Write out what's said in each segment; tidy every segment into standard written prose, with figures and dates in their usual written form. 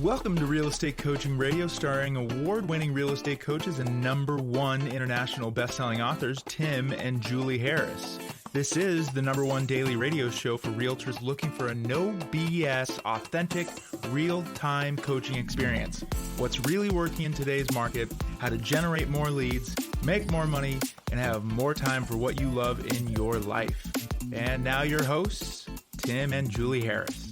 Welcome to Real Estate Coaching Radio, starring award-winning real estate coaches and #1 international best-selling authors, Tim and Julie Harris. This is the #1 daily radio show for realtors looking for a no BS, authentic, real-time coaching experience. What's really working in today's market, how to generate more leads, make more money, and have more time for what you love in your life. And now your hosts, Tim and Julie Harris.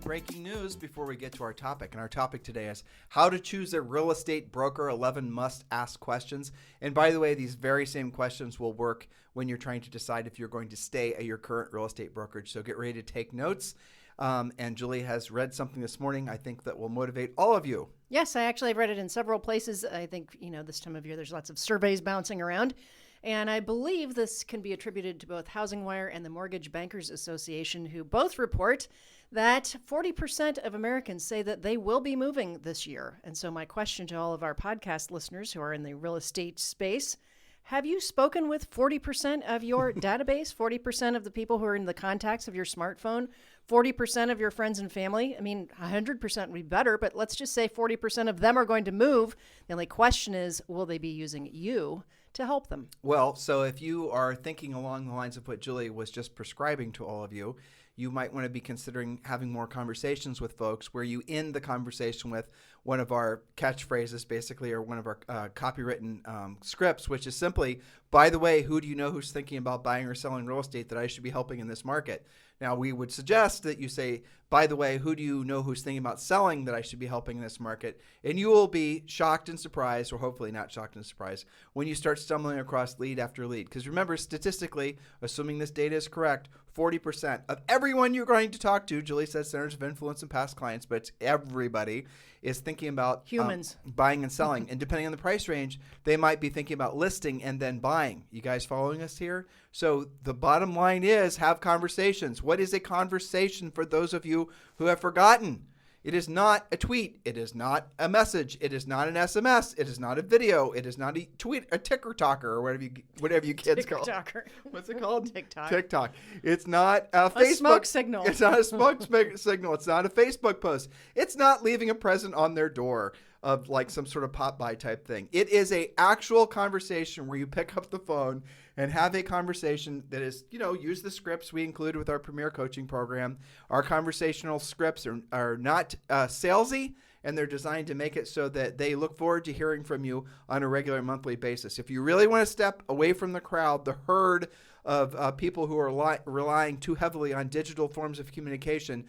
Breaking news before we get to our topic. And our topic today is how to choose a real estate broker, 11 must-ask questions. And by the way, these very same questions will work when you're trying to decide if you're going to stay at your current real estate brokerage. So get ready to take notes. And Julie has read something this morning, I think, that will motivate all of you. Yes, I actually have read it in several places. I think, this time of year, there's lots of surveys bouncing around. And I believe this can be attributed to both HousingWire and the Mortgage Bankers Association, who both report that 40% of Americans say that they will be moving this year. And so my question to all of our podcast listeners who are in the real estate space, have you spoken with 40% of your database, 40% of the people who are in the contacts of your smartphone, 40% of your friends and family? I mean, 100% would be better, but let's just say 40% of them are going to move. The only question is, will they be using you to help them? Well, so if you are thinking along the lines of what Julie was just prescribing to all of you, you might want to be considering having more conversations with folks where you end the conversation with one of our catchphrases, basically, or one of our copywritten scripts, which is simply, by the way, who do you know who's thinking about buying or selling real estate that I should be helping in this market? Now, we would suggest that you say, by the way, who do you know who's thinking about selling that I should be helping in this market? And you will be shocked and surprised, or hopefully not shocked and surprised, when you start stumbling across lead after lead. Because remember, statistically, assuming this data is correct, 40% of everyone you're going to talk to, Julie says centers of influence and past clients, but it's everybody, is thinking about humans buying and selling. And depending on the price range, they might be thinking about listing and then buying. You guys following us here? So the bottom line is have conversations. What is a conversation for those of you who have forgotten? It is not a tweet. It is not a message. It is not an SMS. It is not a video. It is not a tweet, a ticker-talker, or whatever you kids call it. What's it called? TikTok. It's not a Facebook. A smoke signal. It's not a smoke signal. It's not a Facebook post. It's not leaving a present on their door of like some sort of pop-by type thing. It is a actual conversation where you pick up the phone and have a conversation that is, use the scripts we include with our Premier Coaching Program. Our conversational scripts are not salesy, and they're designed to make it so that they look forward to hearing from you on a regular monthly basis. If you really want to step away from the crowd, the herd of people who are relying too heavily on digital forms of communication,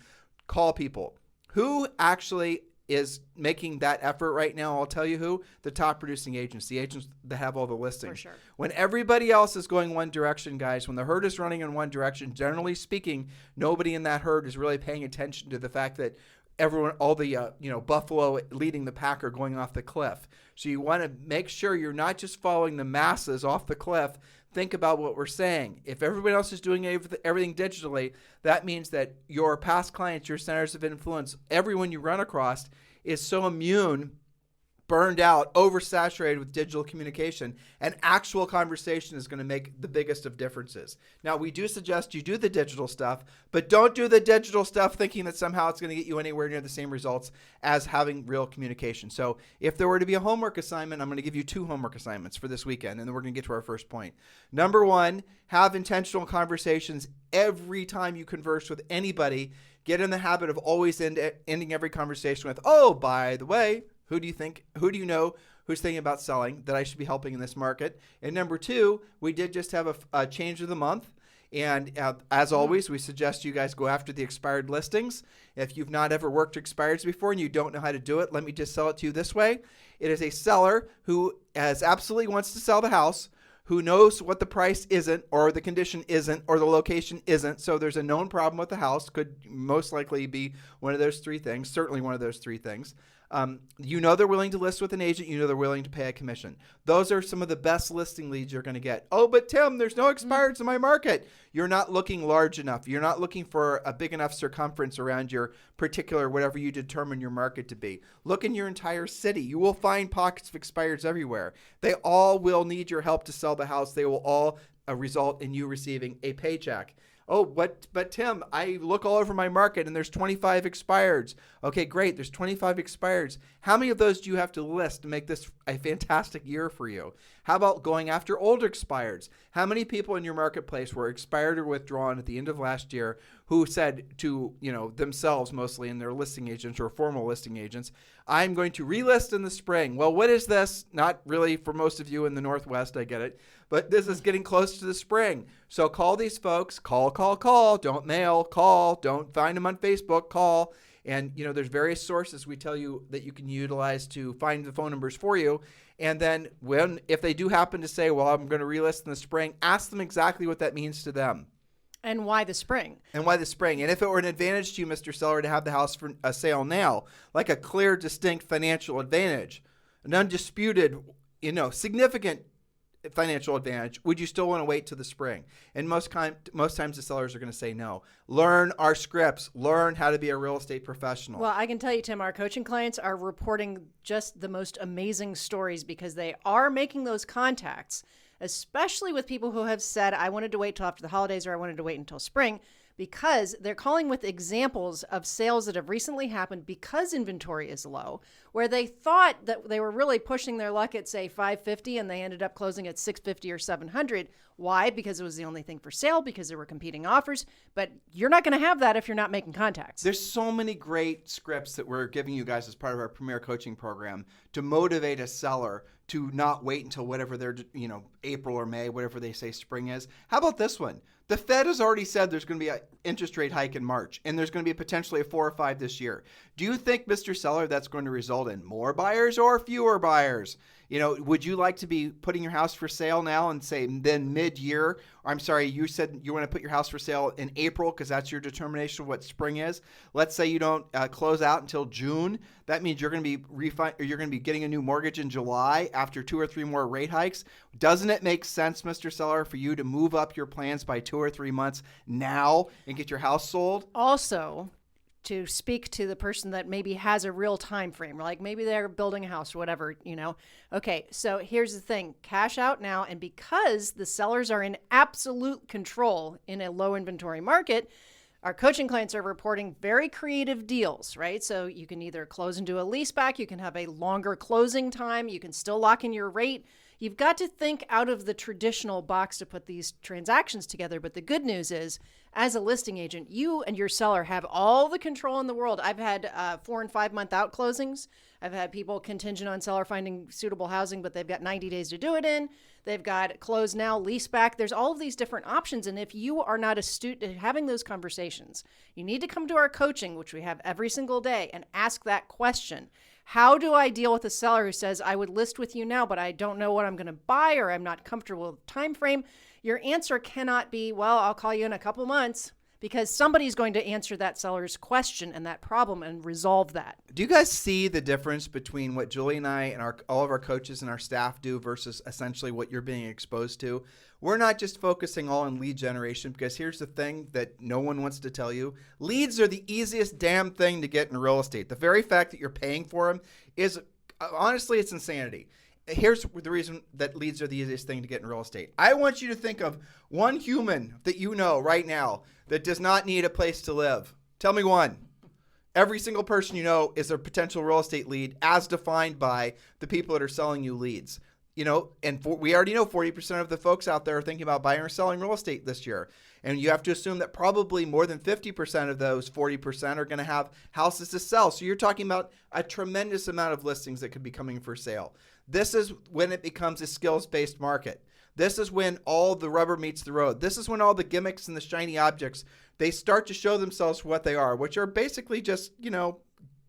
call people. Who actually is making that effort right now? I'll tell you who. The top producing agents, the agents that have all the listings. For sure. When everybody else is going one direction, guys, when the herd is running in one direction, generally speaking, nobody in that herd is really paying attention to the fact that everyone, all the buffalo leading the pack are going off the cliff. So you want to make sure you're not just following the masses off the cliff. Think about what we're saying. If everybody else is doing everything digitally, that means that your past clients, your centers of influence, everyone you run across is so immune, burned out, oversaturated with digital communication, and actual conversation is going to make the biggest of differences. Now, we do suggest you do the digital stuff, but don't do the digital stuff thinking that somehow it's going to get you anywhere near the same results as having real communication. So if there were to be a homework assignment, I'm going to give you 2 homework assignments for this weekend, and then we're going to get to our first point. Number 1, have intentional conversations every time you converse with anybody. Get in the habit of always ending every conversation with, oh, by the way, who do you know who's thinking about selling that I should be helping in this market? And number 2, we did just have a change of the month. And as always, we suggest you guys go after the expired listings. If you've not ever worked expireds before and you don't know how to do it, let me just sell it to you this way. It is a seller who absolutely wants to sell the house, who knows what the price isn't, or the condition isn't, or the location isn't. So there's a known problem with the house. Could most likely be one of those 3 things, certainly one of those 3 things. They're willing to list with an agent. They're willing to pay a commission. Those are some of the best listing leads you're going to get. Oh, but Tim, there's no expireds in my market. You're not looking large enough. You're not looking for a big enough circumference around your particular, whatever you determine your market to be. Look in your entire city. You will find pockets of expireds everywhere. They all will need your help to sell the house. They will all result in you receiving a paycheck. Oh, but Tim, I look all over my market and there's 25 expireds. Okay, great. There's 25 expireds. How many of those do you have to list to make this a fantastic year for you? How about going after old expireds? How many people in your marketplace were expired or withdrawn at the end of last year who said to, themselves mostly and their listing agents or formal listing agents, I'm going to relist in the spring. Well, what is this? Not really for most of you in the Northwest, I get it. But this is getting close to the spring. So call these folks, call. Don't mail, call. Don't find them on Facebook, call. And, there's various sources we tell you that you can utilize to find the phone numbers for you. And then if they do happen to say, well, I'm going to relist in the spring, ask them exactly what that means to them. And why the spring? And if it were an advantage to you, Mr. Seller, to have the house for a sale now, like a clear, distinct financial advantage, an undisputed, significant financial advantage, would you still want to wait till the spring? And most times the sellers are going to say no. Learn our scripts. Learn how to be a real estate professional. Well, I can tell you, Tim, our coaching clients are reporting just the most amazing stories because they are making those contacts, especially with people who have said, I wanted to wait till after the holidays or I wanted to wait until spring, because they're calling with examples of sales that have recently happened because inventory is low, where they thought that they were really pushing their luck at, say, 550 and they ended up closing at 650 or 700. Why? Because it was the only thing for sale, because there were competing offers. But you're not going to have that if you're not making contacts. There's so many great scripts that we're giving you guys as part of our Premier Coaching Program to motivate a seller to not wait until whatever their, April or May, whatever they say spring is. How about this one? The Fed has already said there's going to be an interest rate hike in March, and there's going to be potentially a 4 or 5 this year. Do you think, Mr. Seller, that's going to result in more buyers or fewer buyers? Would you like to be putting your house for sale now and say then mid-year? I'm sorry, you said you want to put your house for sale in April because that's your determination of what spring is. Let's say you don't close out until June. That means you're going to be getting a new mortgage in July after 2 or 3 more rate hikes. Doesn't it make sense, Mr. Seller, for you to move up your plans by 2 or 3 months now and get your house sold? Also, to speak to the person that maybe has a real time frame, like maybe they're building a house or whatever, Okay, so here's the thing. Cash out now, and because the sellers are in absolute control in a low inventory market, our coaching clients are reporting very creative deals, right? So you can either close and do a leaseback, you can have a longer closing time, you can still lock in your rate. You've got to think out of the traditional box to put these transactions together. But the good news is, as a listing agent, you and your seller have all the control in the world. I've had 4 and 5 month out closings. I've had people contingent on seller finding suitable housing, but they've got 90 days to do it in. They've got close now, lease back. There's all of these different options. And if you are not astute at having those conversations, you need to come to our coaching, which we have every single day, and ask that question. How do I deal with a seller who says, I would list with you now, but I don't know what I'm going to buy, or I'm not comfortable with the time frame? Your answer cannot be, well, I'll call you in a couple months, because somebody's going to answer that seller's question and that problem and resolve that. Do you guys see the difference between what Julie and I and all of our coaches and our staff do versus essentially what you're being exposed to? We're not just focusing all on lead generation, because here's the thing that no one wants to tell you. Leads are the easiest damn thing to get in real estate. The very fact that you're paying for them is, honestly, it's insanity. Here's the reason that leads are the easiest thing to get in real estate. I want you to think of one human that you know right now that does not need a place to live. Tell me one. Every single person you know is a potential real estate lead as defined by the people that are selling you leads. And we already know 40% of the folks out there are thinking about buying or selling real estate this year. And you have to assume that probably more than 50% of those 40% are going to have houses to sell. So you're talking about a tremendous amount of listings that could be coming for sale. This is when it becomes a skills-based market. This is when all the rubber meets the road. This is when all the gimmicks and the shiny objects, they start to show themselves for what they are, which are basically just,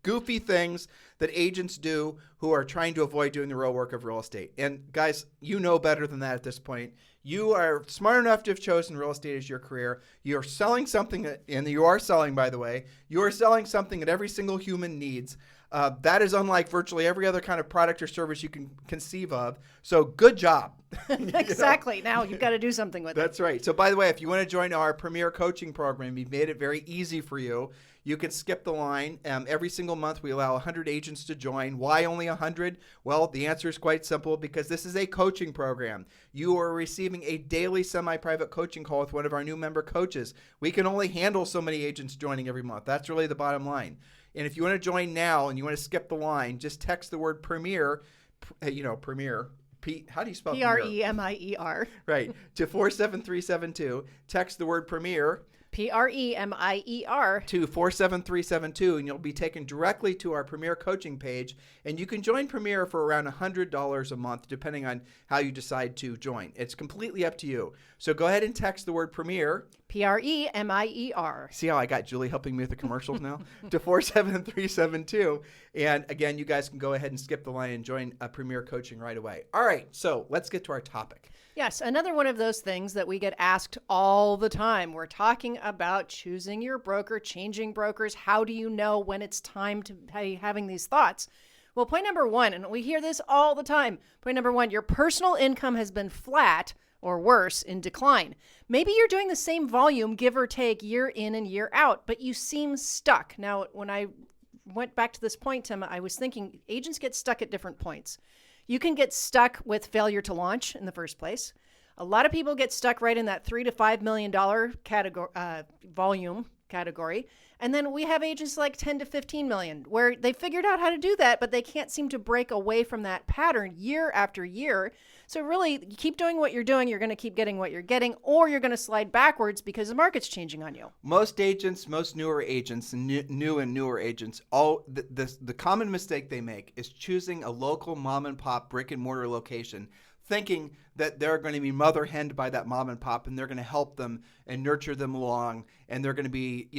goofy things that agents do who are trying to avoid doing the real work of real estate. And guys, you know better than that at this point. You are smart enough to have chosen real estate as your career. You're selling something, and you are selling, by the way, you are selling something that every single human needs. That is unlike virtually every other kind of product or service you can conceive of. So good job. Exactly. Now you've got to do something with it. That's right. So by the way, if you want to join our Premier Coaching Program, we've made it very easy for you. You can skip the line. Every single month, we allow 100 agents to join. Why only 100? Well, the answer is quite simple, because this is a coaching program. You are receiving a daily semi-private coaching call with one of our new member coaches. We can only handle so many agents joining every month. That's really the bottom line. And if you want to join now and you want to skip the line, just text the word Premier, Premier. How do you spell Premier? Right, to 47372. Text the word Premier. Premier to 47372, and you'll be taken directly to our Premier coaching page. And you can join Premier for around $100 a month, depending on how you decide to join. It's completely up to you. So go ahead and text the word Premier. Premier. See how I got Julie helping me with the commercials now? To 47372. And again, you guys can go ahead and skip the line and join Premier coaching right away. All right, so let's get to our topic. Yes, another one of those things that we get asked all the time. We're talking about choosing your broker, changing brokers. How do you know when it's time to be having these thoughts? Well, point number one, and we hear this all the time. Point number one, your personal income has been flat or worse, in decline. Maybe you're doing the same volume, give or take, year in and year out, but you seem stuck. Now, when I went back to this point, Tim, I was thinking agents get stuck at different points. You can get stuck with failure to launch in the first place. A lot of people get stuck right in that $3 to $5 million category, volume category. And then we have agents like 10 to 15 million where they figured out how to do that, but they can't seem to break away from that pattern year after year. So really, you keep doing what you're doing, you're going to keep getting what you're getting, or you're going to slide backwards because the market's changing on you. Most agents, most newer agents, new and newer agents, the common mistake they make is choosing a local mom and pop brick and mortar location, thinking that they're going to be mother henned by that mom and pop, and they're going to help them and nurture them along, and they're going to be,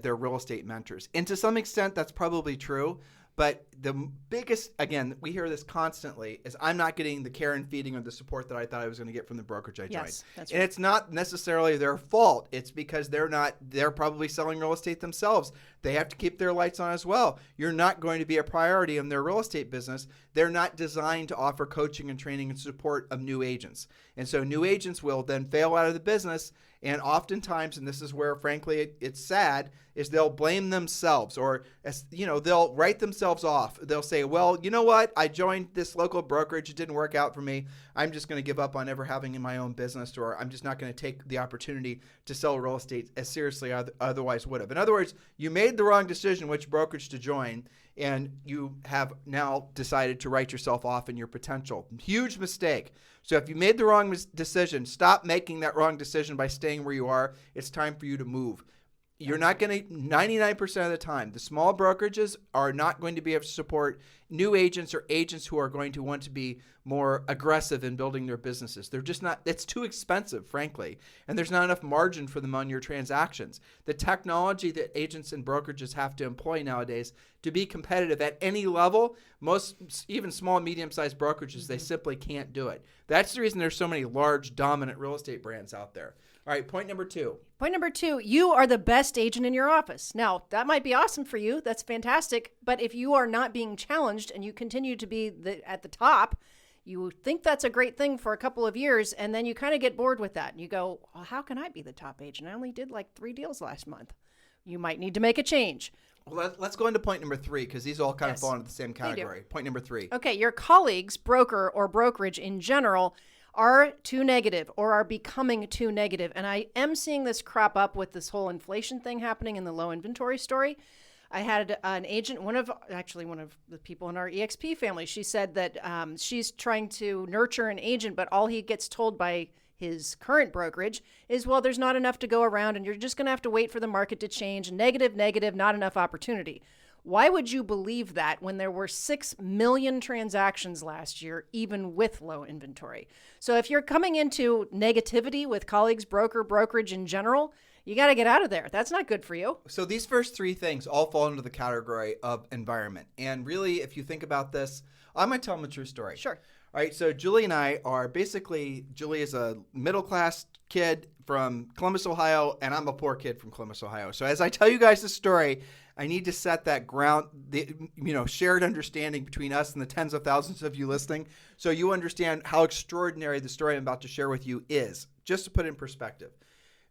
their real estate mentors. And to some extent, that's probably true. But the biggest, again, we hear this constantly, is I'm not getting the care and feeding or the support that I thought I was going to get from the brokerage I joined. Yes, that's right. And it's not necessarily their fault. It's because they're probably selling real estate themselves. They have to keep their lights on as well. You're not going to be a priority in their real estate business. They're not designed to offer coaching and training and support of new agents. And so new agents will then fail out of the business. And oftentimes, and this is where, frankly, it's sad, is they'll blame themselves, or, they'll write themselves off. They'll say, well, you know what? I joined this local brokerage. It didn't work out for me. I'm just going to give up on ever having my own business, or I'm just not going to take the opportunity to sell real estate as seriously as otherwise would have. In other words, you made the wrong decision which brokerage to join, and you have now decided to write yourself off in your potential. Huge mistake. So if you made the wrong decision, stop making that wrong decision by staying where you are. It's time for you to move. You're not going to, 99% of the time, the small brokerages are not going to be able to support new agents or agents who are going to want to be more aggressive in building their businesses. They're just not, it's too expensive, frankly, and there's not enough margin for them on your transactions. The technology that agents and brokerages have to employ nowadays to be competitive at any level, most, even small, medium-sized brokerages, they simply can't do it. That's the reason there's so many large, dominant real estate brands out there. All right, point number two. Point number two, you are the best agent in your office. Now, that might be awesome for you. That's fantastic. But if you are not being challenged and you continue to be at the top, you think that's a great thing for a couple of years, and then you kind of get bored with that. And you go, well, how can I be the top agent? I only did like 3 deals last month. You might need to make a change. Well, let's go into point number 3, because these all kind of fall into the same category. Point number 3. Okay, your colleagues, broker or brokerage in general, are too negative or are becoming too negative. And I am seeing this crop up with this whole inflation thing happening in the low inventory story. I had an agent, one of the people in our EXP family, she said that she's trying to nurture an agent, but all he gets told by his current brokerage is, well, there's not enough to go around and you're just going to have to wait for the market to change. Negative, not enough opportunity. Why would you believe that when there were 6 million transactions last year, even with low inventory? So if you're coming into negativity with colleagues, brokerage in general, you got to get out of there. That's not good for you. So these first 3 things all fall into the category of environment. And really, if you think about this, I'm going to tell them a true story. Sure. All right, so Julie and I are basically, Julie is a middle-class kid from Columbus, Ohio, and I'm a poor kid from Columbus, Ohio. So as I tell you guys this story, I need to set that ground, shared understanding between us and the tens of thousands of you listening, so you understand how extraordinary the story I'm about to share with you is, just to put it in perspective.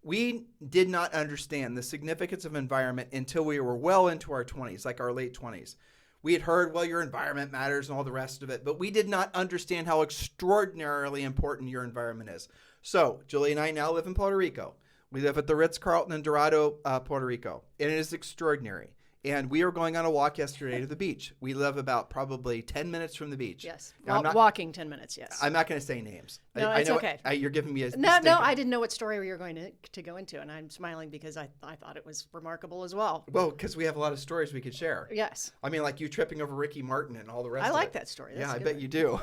We did not understand the significance of environment until we were well into our 20s, like our late 20s. We had heard, well, your environment matters and all the rest of it, but we did not understand how extraordinarily important your environment is. So Julie and I now live in Puerto Rico. We live at the Ritz-Carlton in Dorado, Puerto Rico, and it is extraordinary. And we were going on a walk yesterday to the beach. We live about probably 10 minutes from the beach. Yes. Now, walking 10 minutes, yes. I'm not going to say names. No, I it's know okay. You're giving me a No, distinct- I didn't know what story we were going to go into, and I'm smiling because I thought it was remarkable as well. Well, because we have a lot of stories we could share. Yes. I mean, like you tripping over Ricky Martin and all the rest I of like it. that story. Yeah, That's I a good bet one. you do.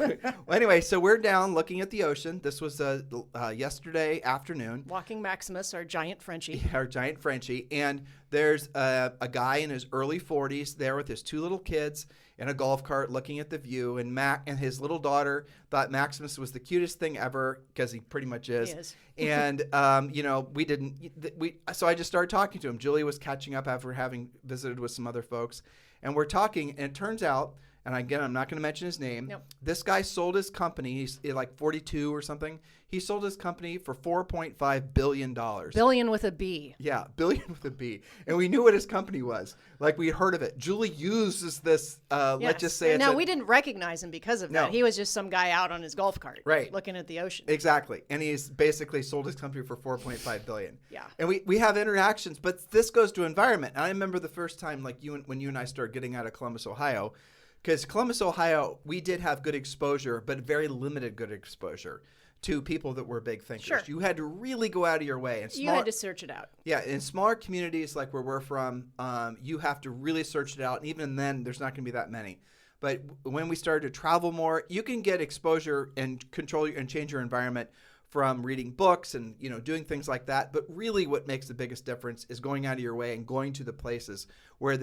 Well, anyway, so we're down looking at the ocean. This was yesterday afternoon. Walking Maximus, our giant Frenchie. Our giant Frenchie. And there's a guy in his early 40s there with his 2 little kids in a golf cart looking at the view. And and his little daughter thought Maximus was the cutest thing ever, because he pretty much is. He is. And, so I just started talking to him. Julie was catching up after having visited with some other folks. And we're talking, and it turns out, and again, I'm not going to mention his name. Nope. This guy sold his company. He's like 42 or something. He sold his company for $4.5 billion. Billion with a B. Yeah, billion with a B. And we knew what his company was. Like, we heard of it. Julie uses this, let's just say Now, we didn't recognize him because of No. that. He was just some guy out on his golf cart. Right. Looking at the ocean. Exactly. And he's basically sold his company for $4.5 billion. Yeah. And we have interactions, but this goes to environment. And I remember the first time, like when you and I started getting out of Columbus, Ohio, because Columbus, Ohio, we did have good exposure, but very limited good exposure to people that were big thinkers. Sure. You had to really go out of your way. And You had to search it out. Yeah, in smaller communities like where we're from, you have to really search it out. And even then, there's not going to be that many. But when we started to travel more, you can get exposure and control and change your environment from reading books and doing things like that. But really what makes the biggest difference is going out of your way and going to the places where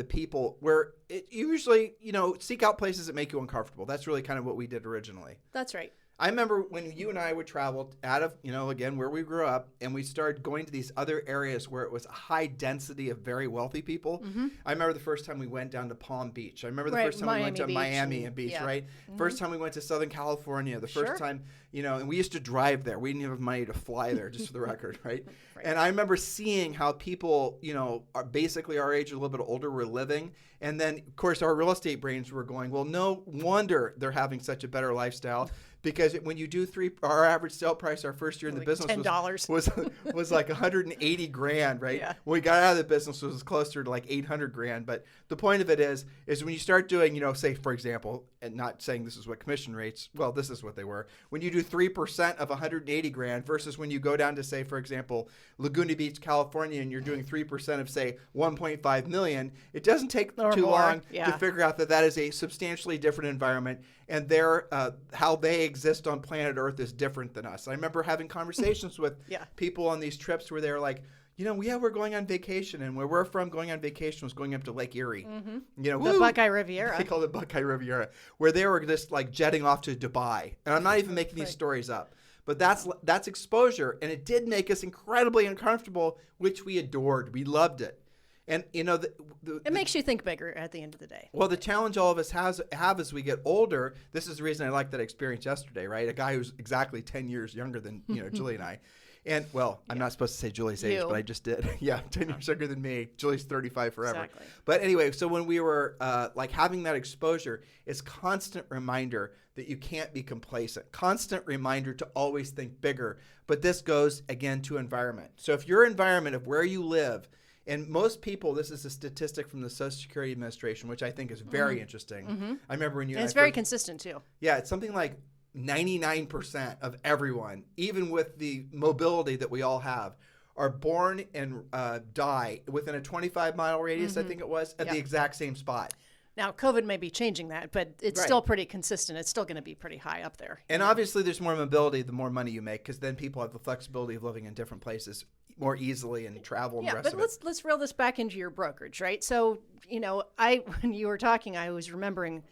usually, seek out places that make you uncomfortable. That's really kind of what we did originally. That's right. I remember when you and I would travel out of, again, where we grew up, and we started going to these other areas where it was a high density of very wealthy people. Mm-hmm. I remember the first time we went down to Palm Beach. I remember the first time we went to Miami Beach, yeah. right? Mm-hmm. First time we went to Southern California. The Sure. first time, and we used to drive there. We didn't have money to fly there, just for the record, right? And I remember seeing how people, are basically our age, a little bit older, were living. And then, of course, our real estate brains were going, well, no wonder they're having such a better lifestyle. Because when you do our average sale price our first year in the business $10 was like $180,000, right? Yeah. When we got out of the business, it was closer to like $800,000. But the point of it is when you start doing, say, for example, and not saying this is what commission rates, well, this is what they were. When you do 3% of $180,000 versus when you go down to, say, for example, Laguna Beach, California, and you're doing 3% of, say, $1.5 million, it doesn't take too long to figure out that is a substantially different environment. And how they exist on planet Earth is different than us. I remember having conversations with people on these trips where they were like, we're going on vacation, and where we're from, going on vacation was going up to Lake Erie. Mm-hmm. The Buckeye Riviera. They called it Buckeye Riviera, where they were just like jetting off to Dubai. And I'm not even making these stories up. But that's exposure, and it did make us incredibly uncomfortable, which we adored. We loved it. And, it makes you think bigger at the end of the day. Well, the challenge all of us have as we get older, this is the reason I liked that experience yesterday, right? A guy who's exactly 10 years younger than, Julie and I. And, well, I'm not supposed to say Julie's age, but I just did. Yeah, 10 years younger than me. Julie's 35 forever. Exactly. But anyway, so when we were having that exposure, it's constant reminder that you can't be complacent. Constant reminder to always think bigger. But this goes, again, to environment. So if your environment of where you live, and most people, this is a statistic from the Social Security Administration, which I think is very interesting. Mm-hmm. I remember when you and it's very consistent, too. Yeah, it's something like 99% of everyone, even with the mobility that we all have, are born and die within a 25-mile radius, I think it was, at the exact same spot. Now, COVID may be changing that, but it's still pretty consistent. It's still going to be pretty high up there. And obviously, there's more mobility the more money you make, because then people have the flexibility of living in different places more easily and travel and the rest of it. Yeah, but let's reel this back into your brokerage, right? So, when you were talking, I was remembering,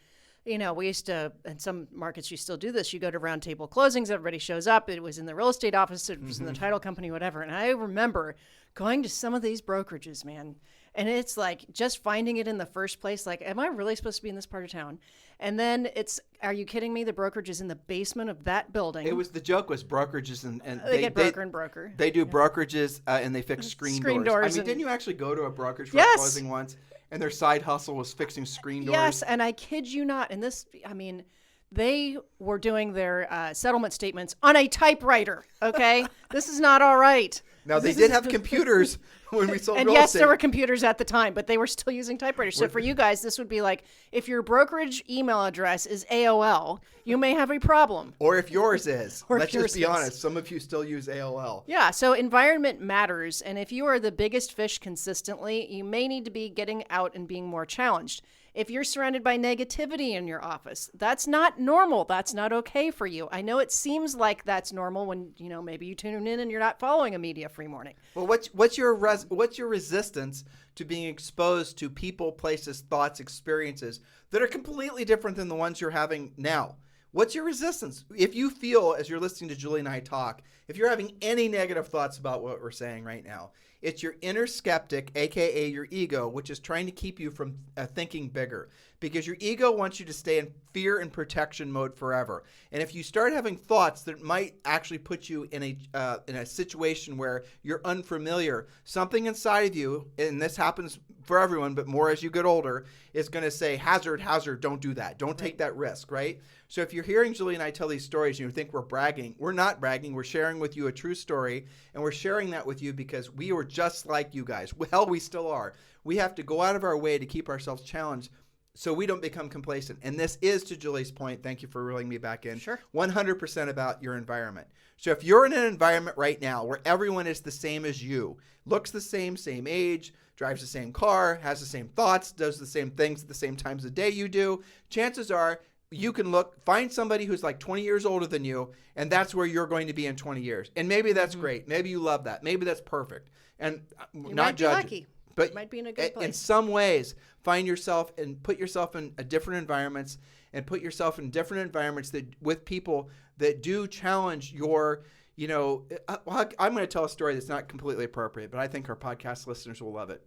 we used to, in some markets you still do this, you go to round table closings, everybody shows up. It was in the real estate office, it was in the title company, whatever. And I remember going to some of these brokerages, man, And it's like just finding it in the first place. Like, am I really supposed to be in this part of town? And then it's, are you kidding me? The brokerage is in the basement of that building. The joke was brokerages and they get broker and broker. They do brokerages and they fix screen doors. I mean, didn't you actually go to a brokerage for a closing once? And their side hustle was fixing screen doors? Yes, and I kid you not. And this, I mean, they were doing their settlement statements on a typewriter, okay? This is not all right. Now, they did have computers when we sold and real yes, estate. there were computers at the time, but they were still using typewriters. So for you guys, this would be like, if your brokerage email address is AOL, you may have a problem. Or if yours is. Let's just be is. honest. Some of you still use AOL. Yeah, so environment matters. And if you are the biggest fish consistently, you may need to be getting out and being more challenged. If you're surrounded by negativity in your office, that's not normal. That's not okay for you. I know it seems like that's normal when, you know, maybe you tune in and you're not following a media-free morning. Well, what's your resistance to being exposed to people, places, thoughts, experiences that are completely different than the ones you're having now? What's your resistance? If you feel, as you're listening to Julie and I talk, if you're having any negative thoughts about what we're saying right now, it's your inner skeptic, aka your ego, which is trying to keep you from thinking bigger. Because your ego wants you to stay in fear and protection mode forever. And if you start having thoughts that might actually put you in a situation where you're unfamiliar, something inside of you, and this happens for everyone, but more as you get older, is going to say, hazard, hazard, don't do that. Don't take that risk, right? So if you're hearing Julie and I tell these stories and you think we're bragging, we're not bragging. We're sharing with you a true story, and we're sharing that with you because we were just like you guys. Hell, we still are. We have to go out of our way to keep ourselves challenged so we don't become complacent. And this is, to Julie's point, thank you for reeling me back in, sure, 100% about your environment. So if you're in an environment right now where everyone is the same as you, looks the same age, drives the same car, has the same thoughts, does the same things at the same times of the day you do, chances are you can find somebody who's like 20 years older than you, and that's where you're going to be in 20 years. And maybe that's great. Maybe you love that. Maybe that's perfect. And you not might be judging. lucky. But you might be in a good place. In some ways, find yourself and put yourself in different environments and put yourself in different environments that with people that do challenge your, you know, I'm going to tell a story that's not completely appropriate, but I think our podcast listeners will love it.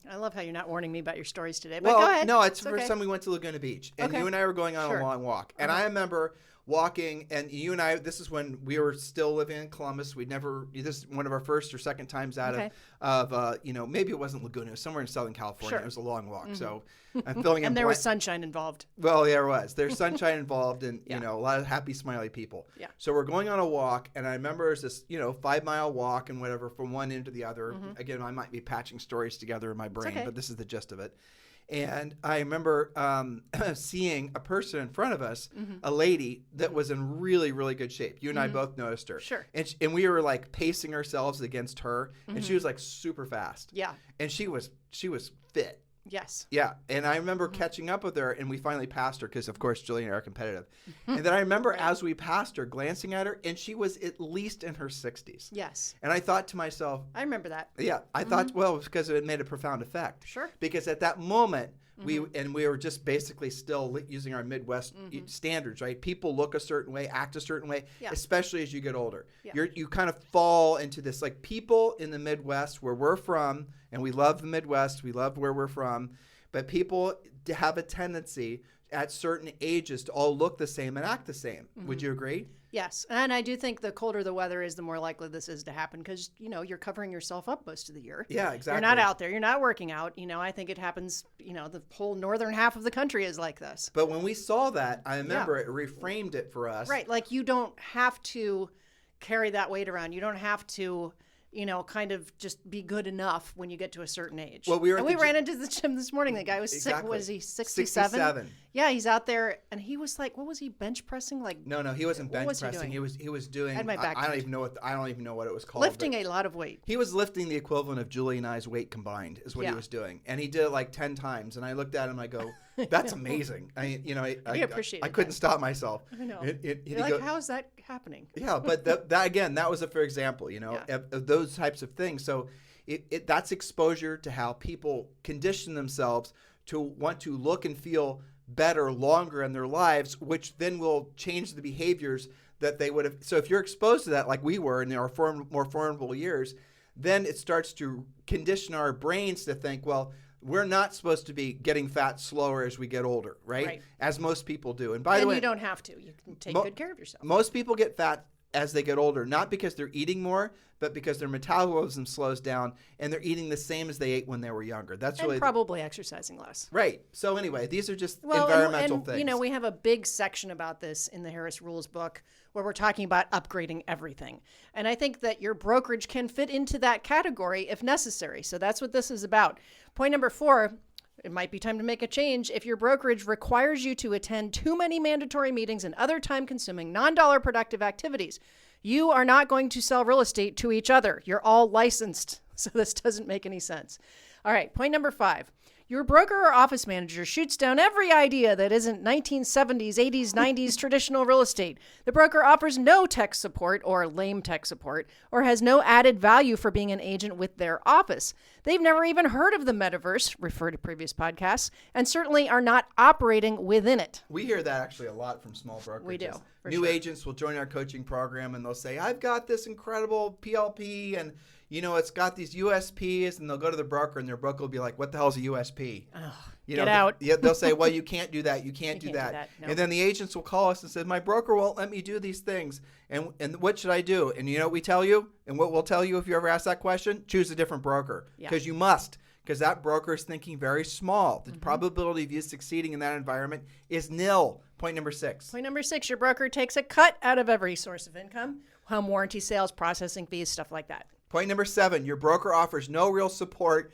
I love how you're not warning me about your stories today, but well, go ahead. No, it's the first time we went to Laguna Beach, and Okay. you and I were going on Sure. a long walk. And I remember walking, and you and I, this is when we were still living in Columbus. This is one of our first or second times out Okay. of you know, maybe it wasn't Laguna, it was somewhere in Southern California. Sure. It was a long walk. So I'm filling in And there was sunshine involved. Well, there was. There's sunshine involved and, Yeah. you know, a lot of happy, smiley people. Yeah. So we're going on a walk, and I remember it was this, you know, 5-mile walk and whatever from one end to the other. Again, I might be patching stories together in my brain, okay. but this is the gist of it. And I remember seeing a person in front of us, a lady that was in really, really good shape. You and I both noticed her. Sure. And we were like pacing ourselves against her, and she was like super fast. Yeah. And she was fit. Yes. Yeah, and I remember catching up with her, and we finally passed her because, of course, Julie and I are competitive. And then I remember as we passed her, glancing at her, and she was at least in her 60s. Yes. And I thought to myself, I remember that. yeah, I thought, well, it was because it made a profound effect. Sure. Because at that moment, we were just basically still using our Midwest standards, right? People look a certain way, act a certain way, Yeah. especially as you get older. Yeah. You kind of fall into this, like people in the Midwest where we're from, and we love the Midwest, we love where we're from, but people have a tendency at certain ages to all look the same and act the same. Would you agree? Yes. And I do think the colder the weather is, the more likely this is to happen because, you know, you're covering yourself up most of the year. Yeah, exactly. You're not out there. You're not working out. You know, I think it happens, you know, the whole northern half of the country is like this. But when we saw that, I remember it reframed it for us. Right. Like you don't have to carry that weight around. You don't have to, you know, kind of just be good enough when you get to a certain age. Well, we ran into the gym this morning. The guy was sick. Was he 67? 67. Yeah, he's out there, and he was like, what was he, bench pressing? Like, No, he wasn't bench was he pressing. doing? He was doing. I had my back I don't turned. even know what it was called. lifting but a lot of weight. He was lifting the equivalent of Julie and I's weight combined, is what he Yeah. was doing, and he did it like 10 times. And I looked at him, I go, "That's amazing." I appreciated I couldn't that. stop myself. I know. He'd You're like, go- how is that happening? Yeah, but that again, that was a fair example, you know, Yeah. of those types of things. So that's exposure to how people condition themselves to want to look and feel better longer in their lives, which then will change the behaviors that they would have. So if you're exposed to that, like we were in our more formidable years, then it starts to condition our brains to think, well, we're not supposed to be getting fat slower as we get older, right? As most people do. And by the way, you don't have to. You can take good care of yourself. Most people get fat as they get older, not because they're eating more, but because their metabolism slows down and they're eating the same as they ate when they were younger. That's really probably exercising less. Right. So anyway, these are just environmental things. You know, we have a big section about this in the Harris Rules book where we're talking about upgrading everything. And I think that your brokerage can fit into that category if necessary. So that's what this is about. Point number 4, it might be time to make a change. If your brokerage requires you to attend too many mandatory meetings and other time-consuming, non-dollar productive activities, you are not going to sell real estate to each other. You're all licensed, so this doesn't make any sense. All right, point number 5. Your broker or office manager shoots down every idea that isn't 1970s, 80s, 90s traditional real estate. The broker offers no tech support or lame tech support or has no added value for being an agent with their office. They've never even heard of the metaverse, refer to previous podcasts, and certainly are not operating within it. We hear that actually a lot from small brokerages. We do. New agents will join our coaching program and they'll say, I've got this incredible PLP and it's got these USPs, and they'll go to the broker, and their broker will be like, what the hell's a USP? Get out. They'll say, well, you can't do that. You can't do that. No. And then the agents will call us and say, my broker won't let me do these things. And what should I do? And you know what we tell you? And what we'll tell you if you ever ask that question? Choose a different broker. Because you must. Because that broker is thinking very small. The probability of you succeeding in that environment is nil. Point number 6. Point number 6, your broker takes a cut out of every source of income. Home warranty sales, processing fees, stuff like that. Point number 7, your broker offers no real support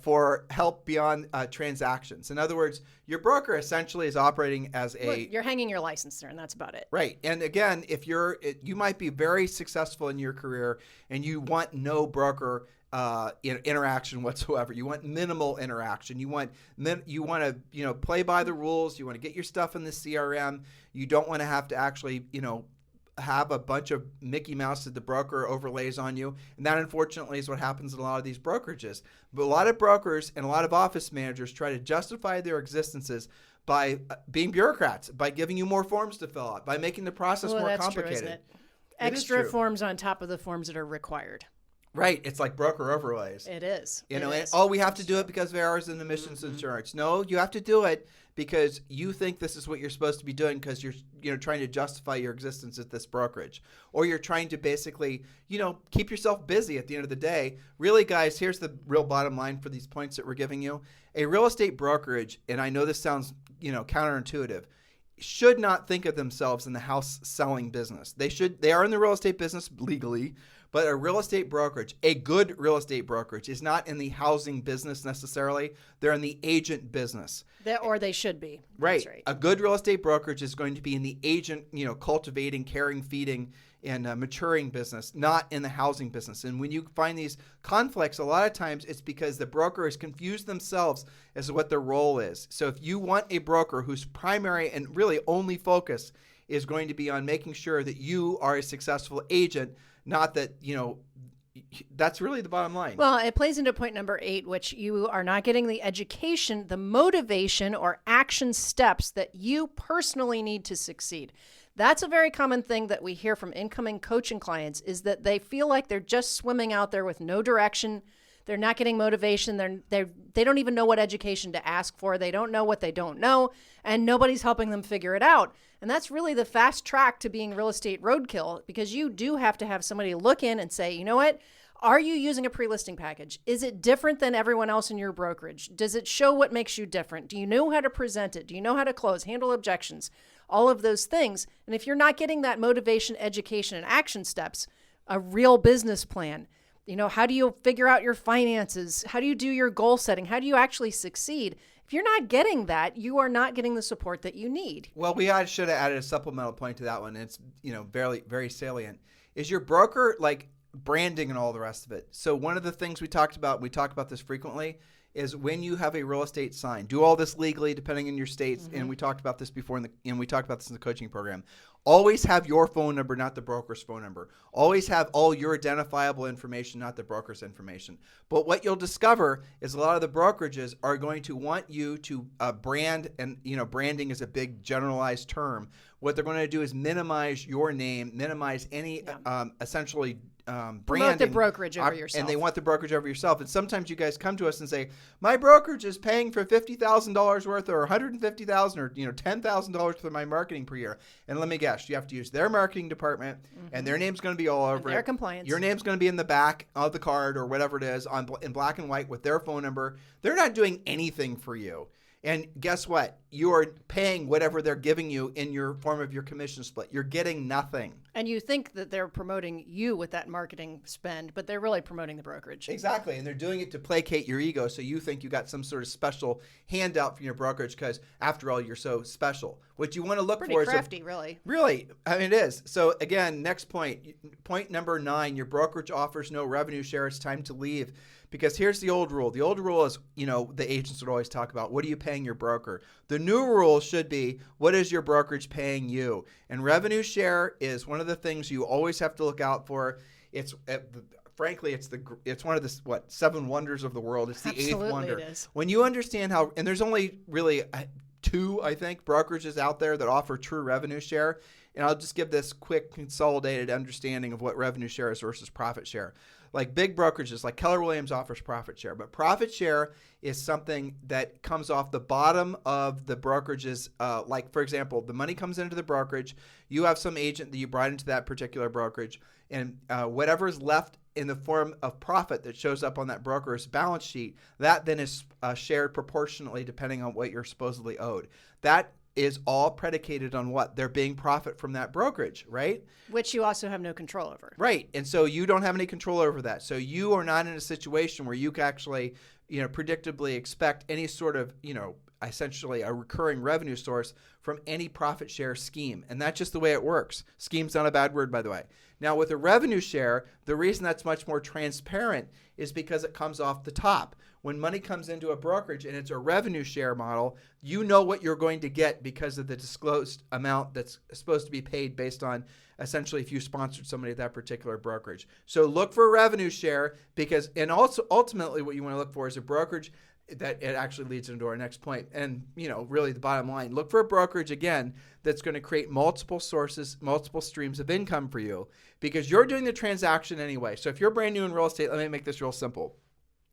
for help beyond transactions. In other words, your broker essentially is operating as you're hanging your license there, and that's about it. Right. And again, if you might be very successful in your career and you want no broker interaction whatsoever. You want minimal interaction. You want to play by the rules. You want to get your stuff in the CRM. You don't want to have to actually have a bunch of Mickey Mouse that the broker overlays on you. And that, unfortunately, is what happens in a lot of these brokerages. But a lot of brokers and a lot of office managers try to justify their existences by being bureaucrats, by giving you more forms to fill out, by making the process more complicated. True, isn't it? Extra forms on top of the forms that are required. Right. It's like broker overlays. It is. And we have to do it because of errors in emissions insurance. No, you have to do it because you think this is what you're supposed to be doing because you're trying to justify your existence at this brokerage. Or you're trying to basically, keep yourself busy at the end of the day. Really, guys, here's the real bottom line for these points that we're giving you. A real estate brokerage, and I know this sounds, counterintuitive, should not think of themselves in the house selling business. They are in the real estate business legally, but a real estate brokerage, a good real estate brokerage, is not in the housing business necessarily. They're in the agent business. Or they should be. Right. That's right. A good real estate brokerage is going to be in the agent, cultivating, caring, feeding, and maturing business, not in the housing business. And when you find these conflicts, a lot of times it's because the broker has confused themselves as to what their role is. So if you want a broker whose primary and really only focus is going to be on making sure that you are a successful agent, not that, that's really the bottom line. Well, it plays into point number 8, which you are not getting the education, the motivation, or action steps that you personally need to succeed. That's a very common thing that we hear from incoming coaching clients is that they feel like they're just swimming out there with no direction. They're not getting motivation. They don't even know what education to ask for. They don't know what they don't know, and nobody's helping them figure it out. And that's really the fast track to being real estate roadkill, because you do have to have somebody look in and say, you know what? Are you using a pre-listing package? Is it different than everyone else in your brokerage? Does it show what makes you different? Do you know how to present it? Do you know how to close, handle objections? All of those things. And if you're not getting that motivation, education, and action steps, a real business plan, how do you figure out your finances? How do you do your goal setting? How do you actually succeed? If you're not getting that, you are not getting the support that you need. Well, we should have added a supplemental point to that one. It's, very, very salient. Is your broker like branding and all the rest of it? So one of the things we talk about this frequently, is when you have a real estate sign. Do all this legally, depending on your states. And we talked about this before, and we talked about this in the coaching program. Always have your phone number, not the broker's phone number. Always have all your identifiable information, not the broker's information. But what you'll discover is a lot of the brokerages are going to want you to brand, and branding is a big generalized term. What they're going to do is minimize your name, minimize any essentially branding. the brokerage over yourself. And they want the brokerage over yourself. And sometimes you guys come to us and say, my brokerage is paying for $50,000 worth or $150,000 or $10,000 for my marketing per year. And let me guess, you have to use their marketing department and their name's going to be all over their it. compliance. Your name's going to be in the back of the card or whatever it is in black and white with their phone number. They're not doing anything for you. And guess what? You are paying whatever they're giving you in your form of your commission split. You're getting nothing. And you think that they're promoting you with that marketing spend, but they're really promoting the brokerage. Exactly. And they're doing it to placate your ego. So you think you got some sort of special handout from your brokerage because, after all, you're so special. What you want to look Pretty for crafty, is really. Really. I mean, it is. So, again, next point. Point number 9, your brokerage offers no revenue share. It's time to leave. Because here's the old rule. The old rule is, the agents would always talk about, what are you paying your broker? The new rule should be, what is your brokerage paying you? And revenue share is one of the things you always have to look out for. Frankly, it's one of the 7 wonders of the world. It's the Absolutely 8th wonder. It is. When you understand how, and there's only really 2, I think, brokerages out there that offer true revenue share. And I'll just give this quick consolidated understanding of what revenue share is versus profit share. Like big brokerages, like Keller Williams offers profit share, but profit share is something that comes off the bottom of the brokerages. Like, for example, the money comes into the brokerage. You have some agent that you brought into that particular brokerage, and whatever is left in the form of profit that shows up on that broker's balance sheet, that then is shared proportionately depending on what you're supposedly owed. That is all predicated on what? There being profit from that brokerage, right? Which you also have no control over. Right. And so you don't have any control over that. So you are not in a situation where you can actually, predictably expect any sort of, essentially a recurring revenue source from any profit share scheme. And that's just the way it works. Scheme's not a bad word, by the way. Now, with a revenue share, the reason that's much more transparent is because it comes off the top. When money comes into a brokerage and it's a revenue share model, you know what you're going to get because of the disclosed amount that's supposed to be paid based on essentially if you sponsored somebody at that particular brokerage. So look for a revenue share and also ultimately what you want to look for is a brokerage that it actually leads into our next point. And, really the bottom line, look for a brokerage, again, that's going to create multiple sources, multiple streams of income for you because you're doing the transaction anyway. So if you're brand new in real estate, let me make this real simple.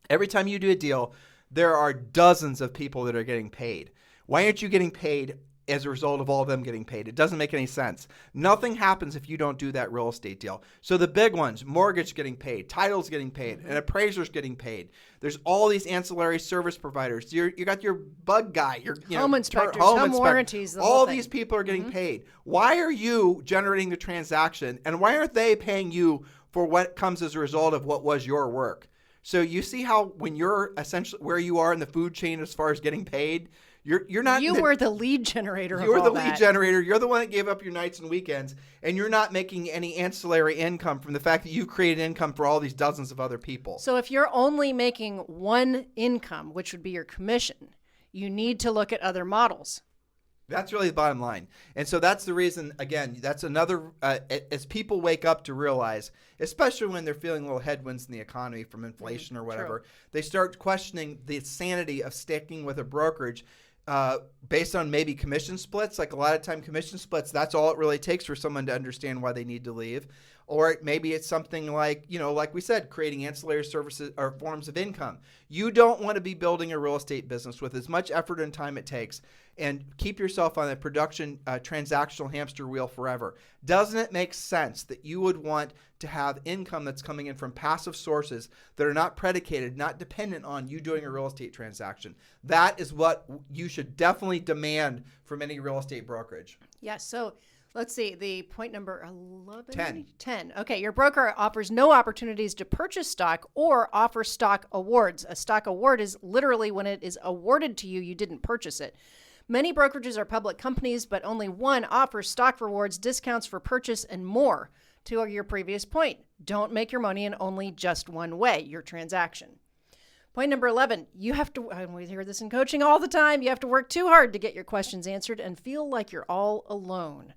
Every time you do a deal, there are dozens of people that are getting paid. Why aren't you getting paid as a result of all of them getting paid? It doesn't make any sense. Nothing happens if you don't do that real estate deal. So the big ones, mortgage getting paid, titles getting paid, and appraisers getting paid. There's all these ancillary service providers. You got your bug guy, your home inspectors, home warranties. All these people are getting paid. Why are you generating the transaction, and why aren't they paying you for what comes as a result of what was your work? So you see how when you're essentially where you are in the food chain as far as getting paid, you're not. You were the lead generator. You were the lead generator. You're the one that gave up your nights and weekends, and you're not making any ancillary income from the fact that you created income for all these dozens of other people. So if you're only making one income, which would be your commission, you need to look at other models. That's really the bottom line. And so that's the reason, again, that's another, as people wake up to realize, especially when they're feeling little headwinds in the economy from inflation or whatever, they start questioning the sanity of sticking with a brokerage based on maybe commission splits. Like a lot of time commission splits, that's all it really takes for someone to understand why they need to leave. Or maybe it's something like, like we said, creating ancillary services or forms of income. You don't want to be building a real estate business with as much effort and time it takes and keep yourself on a production transactional hamster wheel forever. Doesn't it make sense that you would want to have income that's coming in from passive sources that are not predicated, not dependent on you doing a real estate transaction? That is what you should definitely demand from any real estate brokerage. Yeah, so let's see, the point number 11? 10. Okay, your broker offers no opportunities to purchase stock or offer stock awards. A stock award is literally when it is awarded to you, you didn't purchase it. Many brokerages are public companies, but only one offers stock rewards, discounts for purchase, and more. To your previous point, don't make your money in only just one way, your transaction. Point number 11, you have to, and we hear this in coaching all the time, you have to work too hard to get your questions answered and feel like you're all alone.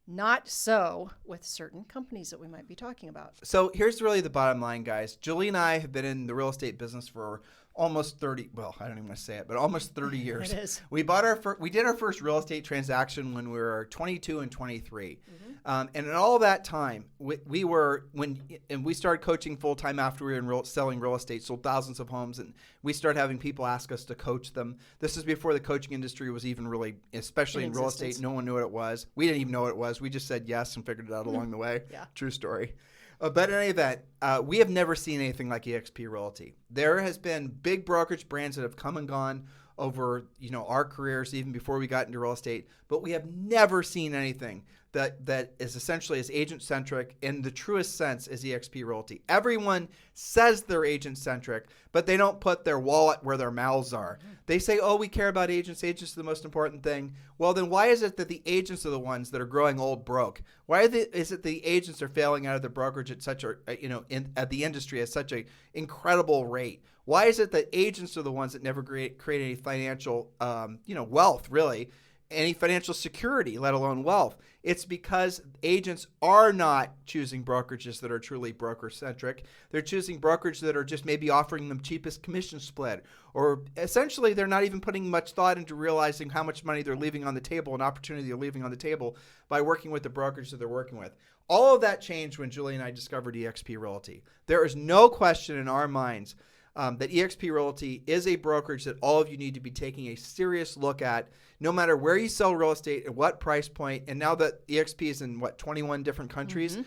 Not so with certain companies that we might be talking about. So here's really the bottom line, guys. Julie and I have been in the real estate business for almost 30. Well, I don't even want to say it, but almost 30 years. It is. We did our first real estate transaction when we were 22 and 23. And in all that time, we started coaching full time after we were selling real estate, sold thousands of homes, and we started having people ask us to coach them. This is before the coaching industry was even really, especially in real estate, no one knew what it was. We didn't even know what it was. We just said yes and figured it out along the way. Yeah. True story. But in any event, we have never seen anything like eXp Realty. There has been big brokerage brands that have come and gone over, our careers, even before we got into real estate, but we have never seen anything that is essentially as agent-centric in the truest sense as eXp Realty. Everyone says they're agent-centric, but they don't put their wallet where their mouths are. They say, oh, we care about agents. Agents are the most important thing. Well, then why is it that the agents are the ones that are growing old broke? Why is it the agents are failing out of the brokerage at such at the industry at such an incredible rate? Why is it that agents are the ones that never create any financial, wealth, really, any financial security, let alone wealth? It's because agents are not choosing brokerages that are truly broker-centric. They're choosing brokerages that are just maybe offering them cheapest commission split, or essentially they're not even putting much thought into realizing how much money they're leaving on the table, an opportunity they're leaving on the table by working with the brokerage that they're working with. All of that changed when Julie and I discovered eXp Realty. There is no question in our minds that eXp Realty is a brokerage that all of you need to be taking a serious look at, no matter where you sell real estate, at what price point. And now that eXp is in 21 different countries,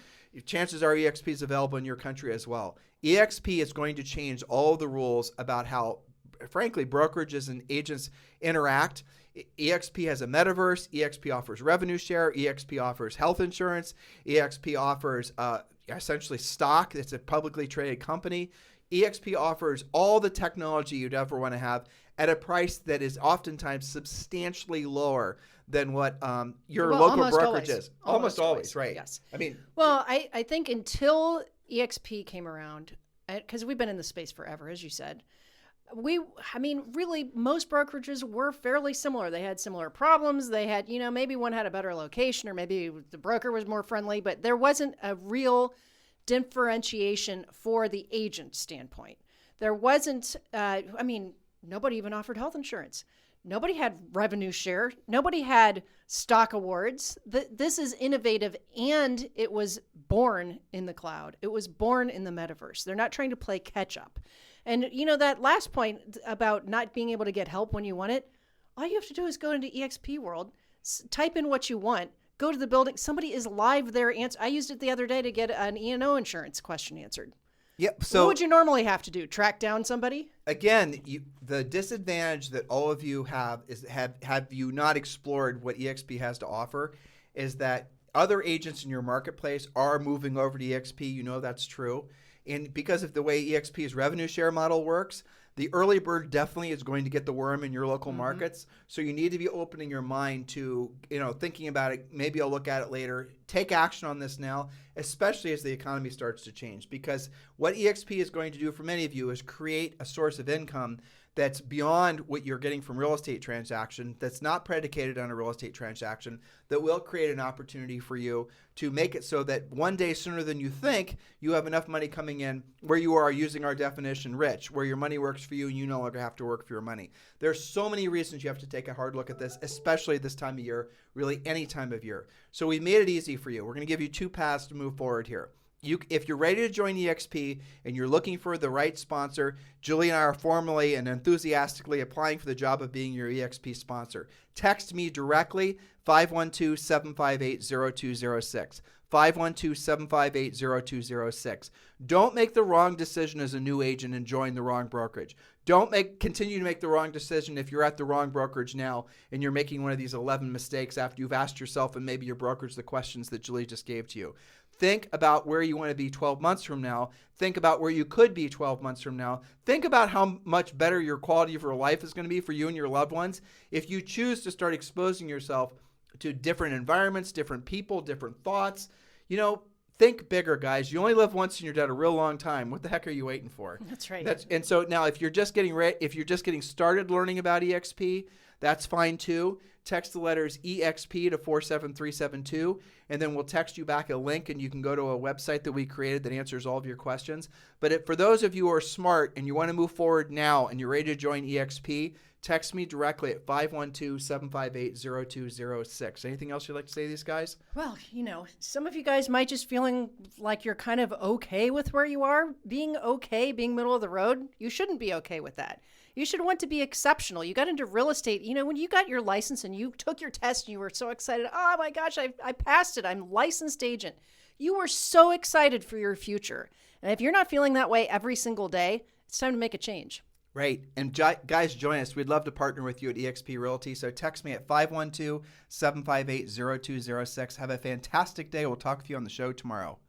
chances are eXp is available in your country as well. eXp is going to change all of the rules about how, frankly, brokerages and agents interact. eXp has a metaverse. eXp offers revenue share. eXp offers health insurance. eXp offers essentially stock. It's a publicly traded company. eXp offers all the technology you'd ever want to have at a price that is oftentimes substantially lower than what your local brokerage is. Almost always, right? Yes. Well, I think until eXp came around, because we've been in the space forever, as you said, really most brokerages were fairly similar. They had similar problems. They had, maybe one had a better location, or maybe the broker was more friendly, but there wasn't a real differentiation for the agent standpoint. There wasn't, nobody even offered health insurance. Nobody had revenue share. Nobody had stock awards. This is innovative, and it was born in the cloud. It was born in the metaverse. They're not trying to play catch up. And that last point about not being able to get help when you want it, all you have to do is go into eXp World, type in what you want, go to the building. Somebody is live there. I used it the other day to get an E&O insurance question answered. Yep. So what would you normally have to do? Track down somebody? Again, the disadvantage that all of you have is have you not explored what eXp has to offer, is that other agents in your marketplace are moving over to eXp. That's true. And because of the way eXp's revenue share model works, the early bird definitely is going to get the worm in your local markets. So you need to be opening your mind to, thinking about it. Maybe I'll look at it later. Take action on this now, especially as the economy starts to change. Because what eXp is going to do for many of you is create a source of income that's beyond what you're getting from real estate transaction, that's not predicated on a real estate transaction, that will create an opportunity for you to make it so that one day sooner than you think, you have enough money coming in where you are, using our definition, rich, where your money works for you and you no longer have to work for your money. There's so many reasons you have to take a hard look at this, especially this time of year, really any time of year. So we made it easy for you. We're going to give you two paths to move forward here. If you're ready to join eXp and you're looking for the right sponsor, Julie and I are formally and enthusiastically applying for the job of being your eXp sponsor. Text me directly, 512-758-0206. 512-758-0206. Don't make the wrong decision as a new agent and join the wrong brokerage. Don't continue to make the wrong decision if you're at the wrong brokerage now and you're making one of these 11 mistakes after you've asked yourself and maybe your brokerage the questions that Julie just gave to you. Think about where you want to be 12 months from now. Think about where you could be 12 months from now. Think about how much better your quality of your life is going to be for you and your loved ones if you choose to start exposing yourself to different environments, different people, different thoughts. Think bigger, guys. You only live once and you're dead a real long time. What the heck are you waiting for? That's right. And so now if you're just getting started learning about eXp, that's fine too. text the letters EXP to 47372, and then we'll text you back a link, and you can go to a website that we created that answers all of your questions. But for those of you who are smart and you want to move forward now and you're ready to join EXP, text me directly at 512-758-0206. Anything else you'd like to say to these guys? Well, some of you guys might just feeling like you're kind of okay with where you are. Being okay, being middle of the road, you shouldn't be okay with that. You should want to be exceptional. You got into real estate. When you got your license and you took your test and you were so excited, oh my gosh, I passed it. I'm licensed agent. You were so excited for your future. And if you're not feeling that way every single day, it's time to make a change. Right. And guys, join us. We'd love to partner with you at eXp Realty. So text me at 512-758-0206. Have a fantastic day. We'll talk with you on the show tomorrow.